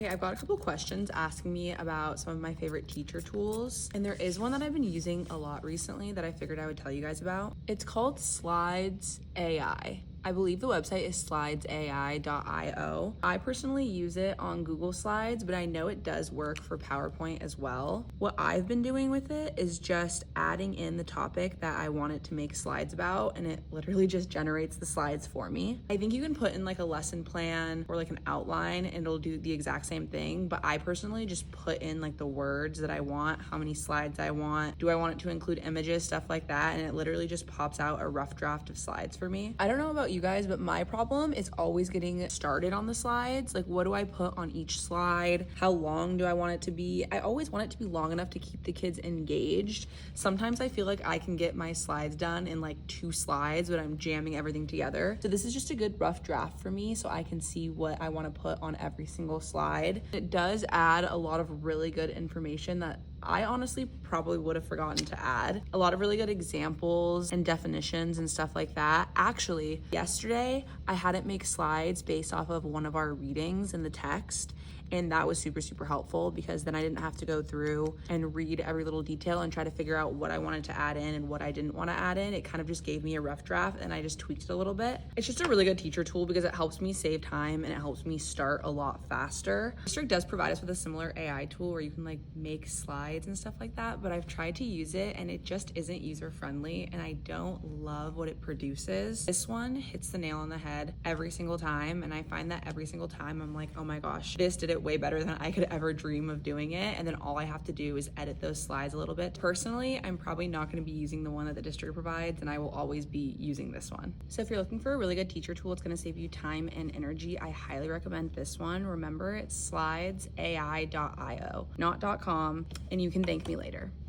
Okay, I've got a couple questions asking me about some of my favorite teacher tools, and there is one that I've been using a lot recently that I figured I would tell you guys about. It's called Slides AI. I believe the website is slidesai.io. I personally use it on Google Slides, but I know it does work for PowerPoint as well. What I've been doing with it is just adding in the topic that I want it to make slides about, and it literally just generates the slides for me. I think you can put in like a lesson plan or like an outline and it'll do the exact same thing, but I personally just put in like the words that I want, how many slides I want, do I want it to include images, stuff like that, and it literally just pops out a rough draft of slides for me. I don't know about you guys, but my problem is always getting started on the slides. Like, what do I put on each slide? How long do I want it to be? I always want it to be long enough to keep the kids engaged. Sometimes I feel like I can get my slides done in like 2 slides, but I'm jamming everything together. So this is just a good rough draft for me so I can see what I want to put on every single slide. It does add a lot of really good information that I honestly probably would have forgotten to add. A lot of really good examples and definitions and stuff like that. Actually, yesterday I had it make slides based off of one of our readings in the text, and that was super helpful because then I didn't have to go through and read every little detail and try to figure out what I wanted to add in and what I didn't want to add in. It kind of just gave me a rough draft and I just tweaked it a little bit. It's just a really good teacher tool because it helps me save time and it helps me start a lot faster. District does provide us with a similar AI tool where you can like make slides and stuff like that, but I've tried to use it and it just isn't user friendly and I don't love what it produces. This one hits the nail on the head every single time, and I find that every single time I'm like, oh my gosh, this did it way better than I could ever dream of doing it, and then all I have to do is edit those slides a little bit. Personally, I'm probably not going to be using the one that the district provides, and I will always be using this one. So if you're looking for a really good teacher tool, it's going to save you time and energy, I highly recommend this one. Remember, it's slidesai.io, not .com, and you can thank me later.